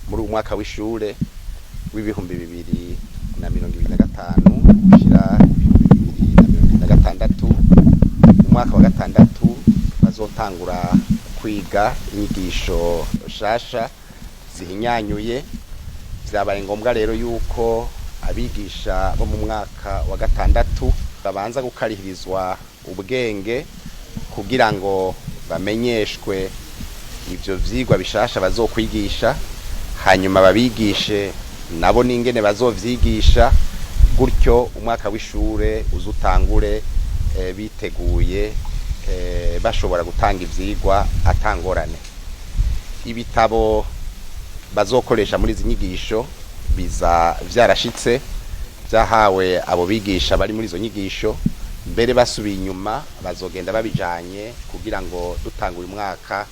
muri umwaka w'ishure w'ibihumbi 2025 ushira 2026 umwaka wa gatandatu bazotangura kwiga inyigisho shasha zihinyanyuye. Vyabaye ngombwa rero yuko abigisha bo mu mwaka wa gatandatu babanza gukarihirizwa ubwenge kugira ngo bamenyeshwe ivyo vyigwa bishasha bazokwigisha, hanyuma babigishe nabo n'ingene bazovyigisha, gutyo umwaka w'ishure uzutangure biteguye bashobora gutanga ivyigwa atangorane. Ibitabo bazokoresha muri izi nyigisho biza vyarashitse, vyahawe abo bigisha bari muri izo nyigisho, mbere basubiye inyuma bazogenda babijanye kugira ngo dutangura umwaka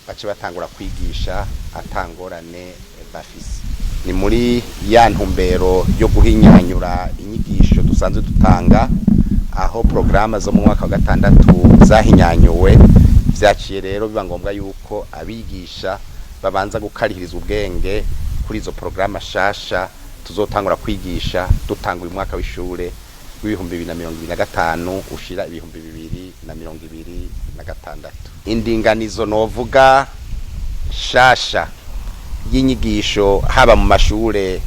bace batangura kwigisha atangorane bafise. Ni muri ya ntumbero yo guhinyanyura inyigisho dusanzwe dutanga, aho programa zo mu mwaka wa gatandatu zahinyanyuwe. Vyaciye rero biba ngombwa yuko abigisha babanza gukarihiriza ubwenge kuri izo programa shasha tuzotangura kwigisha dutangura umwaka w'ishure w'ibihumbi 2025 ushira 2026. Indinganizo novuga shasha y'inyigisho haba mu mashure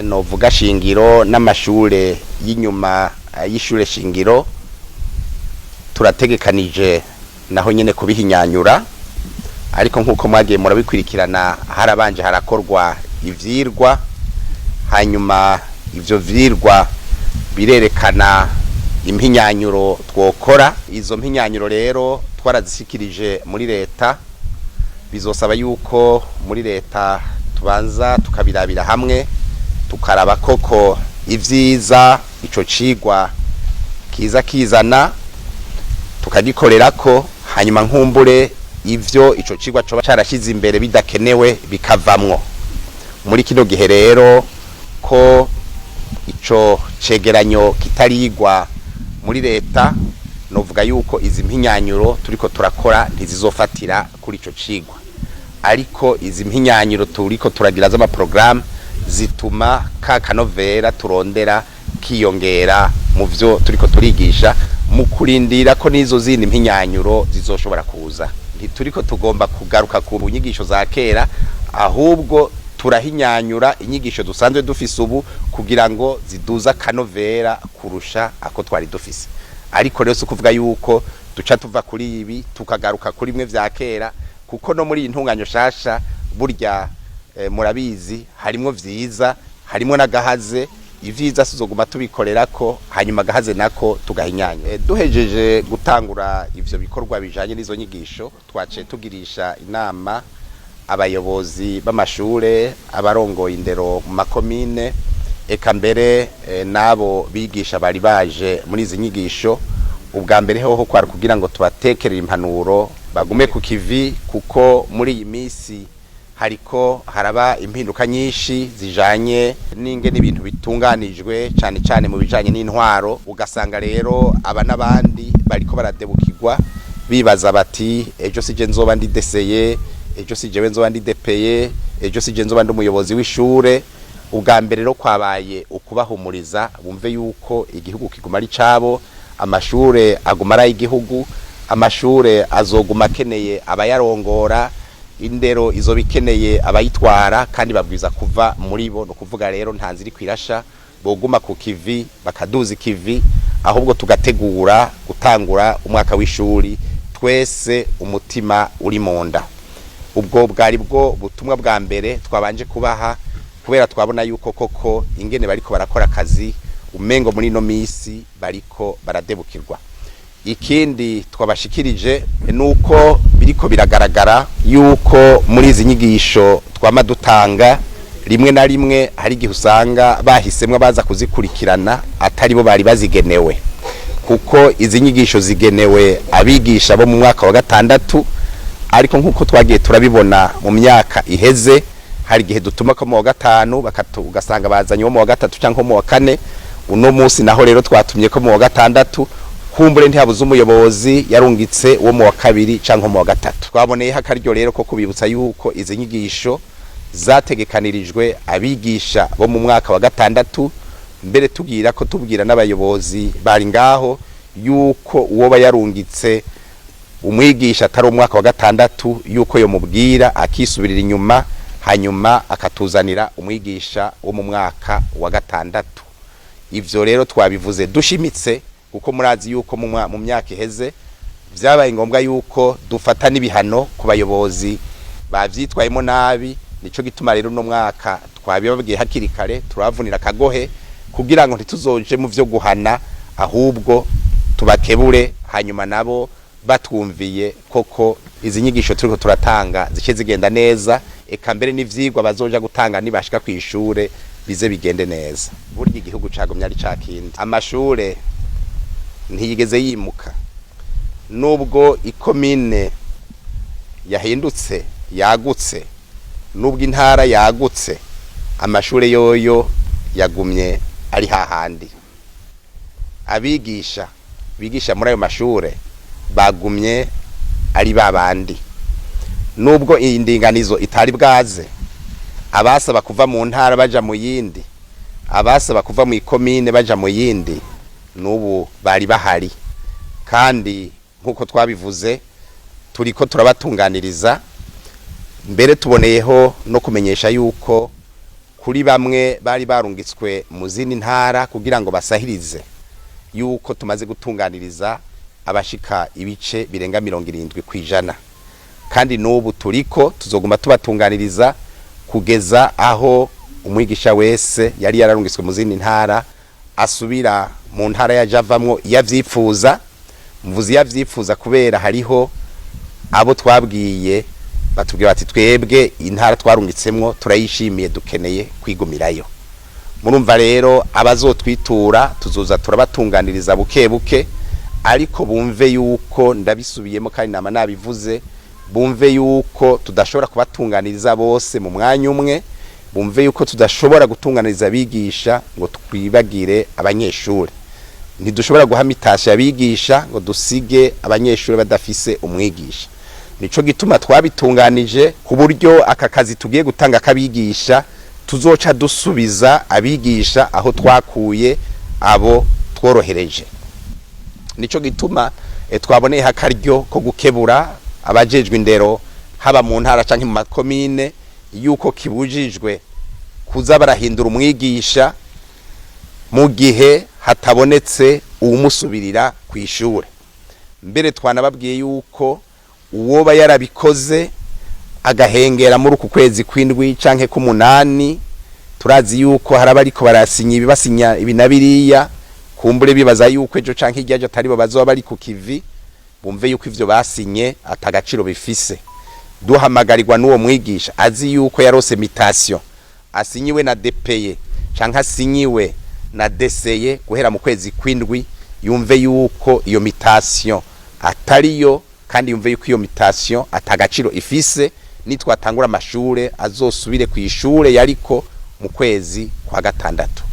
novuga shingiro n'amashure y'inyuma y'ishure shingiro, turategekanije naho nyene kubihinyanyura, ariko nkuko mwagiye murabikurikirana harabanje harakorwa ivyirwa, hanyuma ivyo vyirwa birerekana impinyanyuro twokora. Izo mpinyanyuro rero twarazishikirije muri leta, bizosaba yuko muri leta tubanza tukabirabira hamwe tukaraba koko ivyiza ico cigwa kiza kizana tukagikorerako, hanyuma nkumbure ivyo ico cigwa coba carashize imbere bidakenewe bikavamwo. Muri kino gihe rero ko ico cegeranyo kitarigwa muri leta, novuga yuko izi mpinyanyuro turiko turakora ntizizofatira kuri ico cigwa, ariko izi mpinyanyuro turiko turagira z'ama program zituma ka kanovera turondera kiyongera mu vyo turiko turigisha, mu kurindira ko nizo zindi mpinyanyuro zizoshobora kuza. Ntituriko tugomba kugaruka ku nyigisho za kera, ahubwo turahinyanyura inyigisho dusanzwe dufise ubu kugira ngo ziduza kanovera kurusha ako twari dufise. Ariko rero sukuvuga yuko duca tuva kuri ibi tukagaruka kuri imwe vya kera, kuko no muri intunganyo shasha burya murabizi harimwo vyiza harimwo nagahaze. Ivyiza sizoguma tubikorerako, hanyuma gahaze nako tugahinyanya. Duhejeje gutangura ivyo bikorwa bijanye n'izo nyigisho, twace tugirisha inama abayobozi b'amashure, abarongoye indero mu makomine, eka mbere nabo bigisha bari baje muri izi nyigisho. Ubwa mbere hoho kwari kugira ngo tubatekerere impanuro bagume ku kivi, kuko muri iyi misi hariko haraba impinduka nyinshi zijanye n'ingene ibintu bitunganijwe, cane cane mu bijanye n'intwaro. Ugasanga rero aba n'abandi bariko baradebukirwa bibaza bati ejo sije nzoba ndi deseye, ejo sije nzoba ndi depeye, ejo sije nzoba ndi umuyobozi w'ishure. Ubwa mbere rero kwabaye ukubahumuriza bumve yuko igihugu kiguma ari cabo, amashure aguma ari igihugu, amashure azoguma akeneye abayarongora, indero izo bikeneye abayitwara, kandi babwiza kuva muri bo. No kuvuga rero ntanziri kwirasha, boguma ku kivi bakaduza ikivi, ahubwo tugategura gutangura umwaka w'ishuri twese umutima uri monda. Ubwo bwari bwo butumwa bwa mbere twabanje kubaha, kubera twabona yuko koko ingene bariko barakora akazi umengo muri no misi bariko baradebukirwa. Ikindi twabashikirije nuko biriko biragaragara yuko muri izi nyigisho twama dutanga rimwe na rimwe hari igihe usanga bahisemwe baza kuzikurikirana atari bo bari bazigenewe, kuko izi nyigisho zigenewe abigisha bo mu mwaka wa gatandatu, ariko nkuko twagiye turabibona mu myaka iheze hari igihe dutuma ko mu wa gatanu ugasanga bazanye wo mu wa gatatu cyangwa mu wa kane. Uno munsi naho rero twatumye ko mu wa gatandatu, kumbure ntihabuze umuyobozi yarungitse wo mu wa kabiri cyangwa mu wa gatatu. Twaboneye hakaryo rero ko kubibutsa yuko izi nyigisho zategekanirijwe abigisha bo mu mwaka wa gatandatu, mbere tubwira n'abayobozi bari ngaho yuko uwo bayarungitse umwigisha atari umwaka wa gatandatu yuko yo mubwira akisubirira inyuma, hanyuma akatuzanira umwigisha wo mu mwaka wa gatandatu. Ivyo rero twabivuze dushimitse kuko murazi yuko mu myaka iheze vyabaye ngombwa yuko dufata n'ibihano ku bayobozi bavyitwayemo nabi. Nico gituma rero no mwaka twabibabwiye hakiri kare turavunira akagohe kugira ngo ntituzoje mu vyo guhana, ahubwo tubakebure, hanyuma nabo batwumviye koko izi nyigisho turiko turatanga zice zigenda neza, eka mbere n'ivyigwa bazoja gutanga nibashika kw'ishure bize bigende neza. Burya igihugu cagumye ari cakindi, amashure ntiyigeze yimuka, nubwo ikomine yahindutse yagutse, nubwo intara yagutse, amashure yoyo yagumye ari hahandi. Abigisha bigisha muri ayo mashure bagumye ari babandi, nubwo indinganizo itari bwaze, abasaba kuva mu ntara baja mu yindi, abasaba kuva mu ikomine baja mu yindi, nubu bari bahari. Kandi nkuko twabivuze turiko turabatunganiriza, mbere tuboneyeho no kumenyesha yuko kuri bamwe bari barungitswe mu zindi ntara kugira ngo basahirize, yuko tumaze gutunganiriza abashika ibice birenga 70%, kandi nubu turiko tuzoguma tubatunganiriza kugeza aho umwigisha wese yari yararungitswe mu zindi ntara asubira mu ntara yajavamwo yavyifuza. Mvuzi yavyifuza kubera hariho abo twabwiye batubwira bati twebwe intara twarungitsemwo turayishimiye, dukeneye kwigumirayo. Murumva rero abazotwitura tuzoza turabatunganiriza buke buke, ariko bumve yuko ndabisubiyemo kandi nama nabivuze, bumve yuko tudashobora kubatunganiriza bose mu mwanya umwe, bumve yuko tudashobora gutunganiriza abigisha ngo twibagire abanyeshuri. Ntidushobora guhamitasha abigisha ngo dusige abanyeshuri badafise umwigisha. Nico gituma twabitunganije ku buryo aka kazi tugiye gutanga kabigisha tuzoca dusubiza abigisha aho twakuye abo tworohereje. Nico gituma twaboneye hakaryo ko gukebura abajejwe indero haba mu ntara canke mu makomine yuko kibujijwe kuza barahindura umwigisha mu gihe hatabonetse umusubirira kw'ishure. Mbere twanababwiye yuko uwoba yarabikoze agahengera muri uku kwezi kw'indwi canke k'umunani, turazi yuko haraba ariko basinya ibinabiriya, kumbure bibaza yuko ejo canke iryaje atari bo bazoba bari ku kivi, bumve yuko ivyo basinye atagaciro bifise. Duhamagarirwa n'uwo mwigisha azi yuko yarose mutation, asinyiwe na DPE canke asinyiwe na DCE guhera mu kwezi kw'indwi, yumve yuko iyo mutation atariyo, kandi yumve yuko iyo mutation atagaciro ifise. Nitwatangura amashure azosubire kw'ishure yariko mu kwezi kwa gatandatu.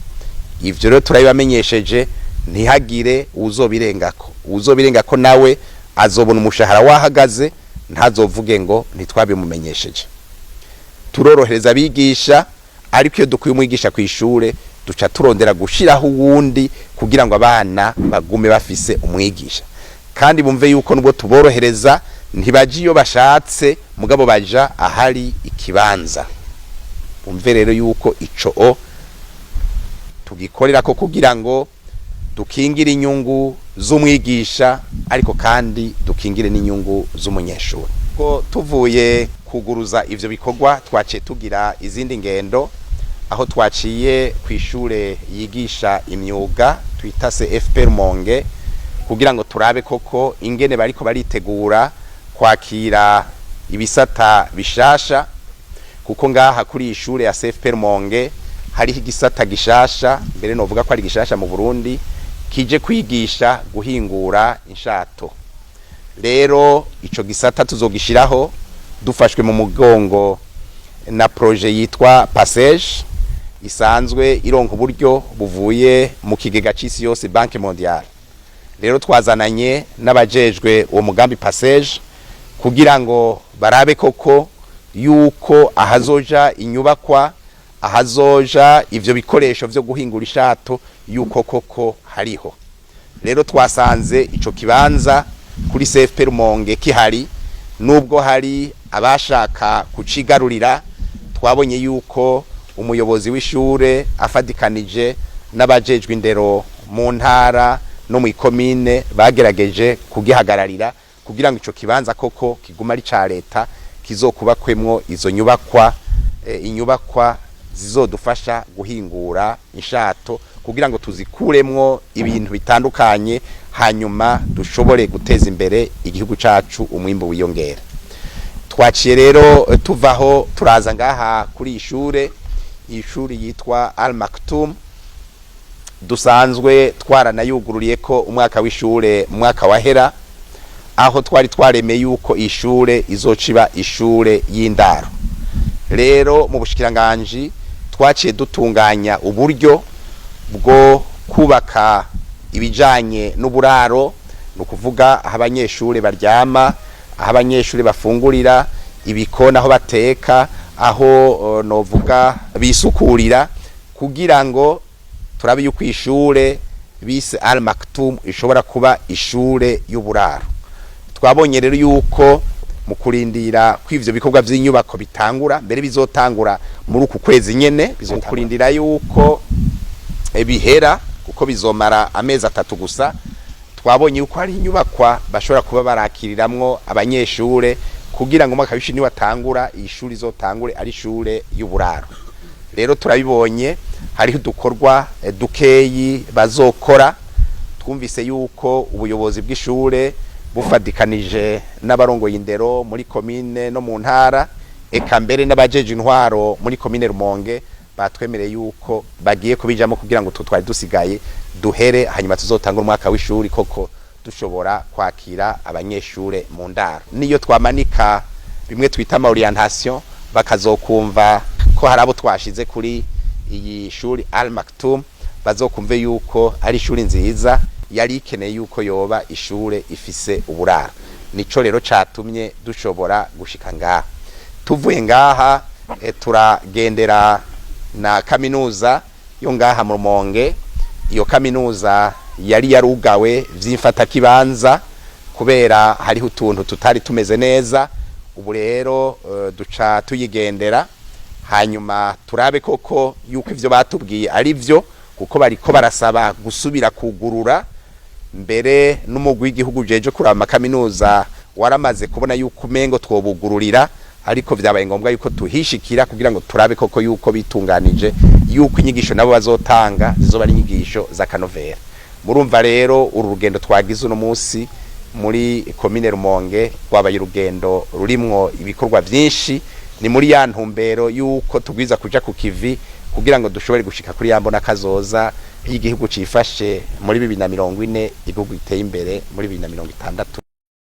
Ivyo rero turabibamenyesheje, ntihagire uzobirengako nawe azobona umushahara wahagaze, ntazovuge ngo ntitwabimumenyesheje. Turorohereza abigisha, ariko iyo dukuye umwigisha kw'ishure duca turondera gushiraho uwundi kugira ngo abana bagume bafise umwigisha. Kandi bumve yuko nubwo tuborohereza ntibaji iyo bashatse, mugabo baja ahari ikibanza. Bumve rero yuko ico tugikorera ko kugira ngo dukingire inyungu z'umwigisha, ariko kandi dukingire n'inyungu z'umunyeshuri. Ko tuvuye kuguruza ivyo bikorwa twaciye tugira izindi ngendo, aho twaciye kw'ishure yigisha imyuga twita CFP Rumonge, kugira ngo turabe koko ingene bariko baritegura kwakira ibisata bishasha, kuko ngaha kuri ishure ya CFP Rumonge hariho igisata gishasha, mbere novuga ko ari gishasha mu Burundi, kije kwigisha guhingura inshato. Rero ico gisata tuzogishiraho dufashwe mu mugongo na projet yitwa Passage, isanzwe ironka uburyo buvuye mu kigega c'isi yose Banque Mondiale. Rero twazananye n'abajejwe uwo mugambi Passage kugira ngo barabe koko yuko ahazoja inyubakwa, ahazoja ivyo bikoresho vyo guhingura ishato yuko koko hariho. Rero twasanze ico kibanza kuri CFP Rumonge kihari, nubwo hari abashaka kucigarurira. Twabonye yuko umuyobozi w'ishure afadikanije n'abajejwe indero mu ntara no mu ikomine bagerageje kugihagararira kugira ngo ico kibanza koko kiguma ari ca leta, kizokubakwemwo izo nyubakwa, inyubakwa zizodufasha guhingura inshato kugira ngo tuzikuremwo ibintu bitandukanye, hanyuma dushobore guteza imbere igihugu cacu, umwimbo wiyongera. Twaciye rero tuvaho turaza ngaha kuri ishuri yitwa Al Maktoum, dusanzwe twaranayugururiye ko umwaka w'ishure mwaka wahera, aho twari twaremeye yuko ishure izociba ishure y'indaro. Rero mu bushikiranganje twaciye dutunganya uburyo bwo kubaka ibijanye n'uburaro, no kuvuga aho abanyeshure baryama, aho abanyeshure bafungurira, ibikona aho bateka, aho novuga bisukurira, kugira ngo turabe yuko ishure bise Al Maktoum ishobora kuba ishure y'uburaro. Twabonye rero yuko mu kurindira kw'ivyo bikorwa vy'inyubako bitangura, mbere bizotangura muri uku kwezi nyene, bizokurindira yuko bihera kuko bizomara amezi 3 gusa. Twabonye yuko hari inyubakwa bashobora kuba barakiriramwo abanyeshure kugira ngo umwaka w'ishuri watangura ishuri izotangure ari ishure y'uburaro. Rero turabibonye hariho dukorwa dukeyi bazokora. Twumvise yuko ubuyobozi bw'ishure bufadikanije n'abarongoye indero muri komine no mu ntara, eka mbere n'abajeje intwaro muri komine Rumonge batwemereye yuko bagiye kubijamo kugira ngo tutwari dusigaye duhere, hanyuma tuzotanga umwaka w'ishuri koko dushobora kwakira abanyeshure mu ndaro. Niyo twamanika bimwe twita ama orientation, bakazokumva ko harabo twashize kuri iyi shuri Al Maktoum, bazokumve yuko ari ishuri nziza yari ikeneye yuko yoba ishure ifise uburaro. Nico rero catumye dushobora gushika ngaha. Tuvuye ngaha turagendera na kaminuza yo ngaha mu Rumonge. Iyo kaminuza yari yarugawe vy'imfata kibanza kubera hariho utuntu tutari tumeze neza. Ubu rero duca tuyigendera, hanyuma turabe koko yuko ivyo batubwiye ari vyo, kuko bariko barasaba gusubira kugurura. Mbere n'umugwi w'igihugu jeje kurama kaminuza waramaze kubona yuko umengo twobugururira, ariko vyabaye ngombwa yuko tuhishikira kugira ngo turabe koko yuko bitunganije, yuko inyigisho nabo bazotanga zizoba ari inyigisho za kanovera. Murumva rero uru rugendo twagize uno munsi muri komine Rumonge rwabaye urugendo rurimwo ibikorwa vyinshi. Ni muri ya ntumbero yuko tugwiza kuja ku kivi kugira ngo dushobore gushika kuri yambona kazoza y'igihugu cifashe muri 2040, igihugu giteye imbere muri 2060.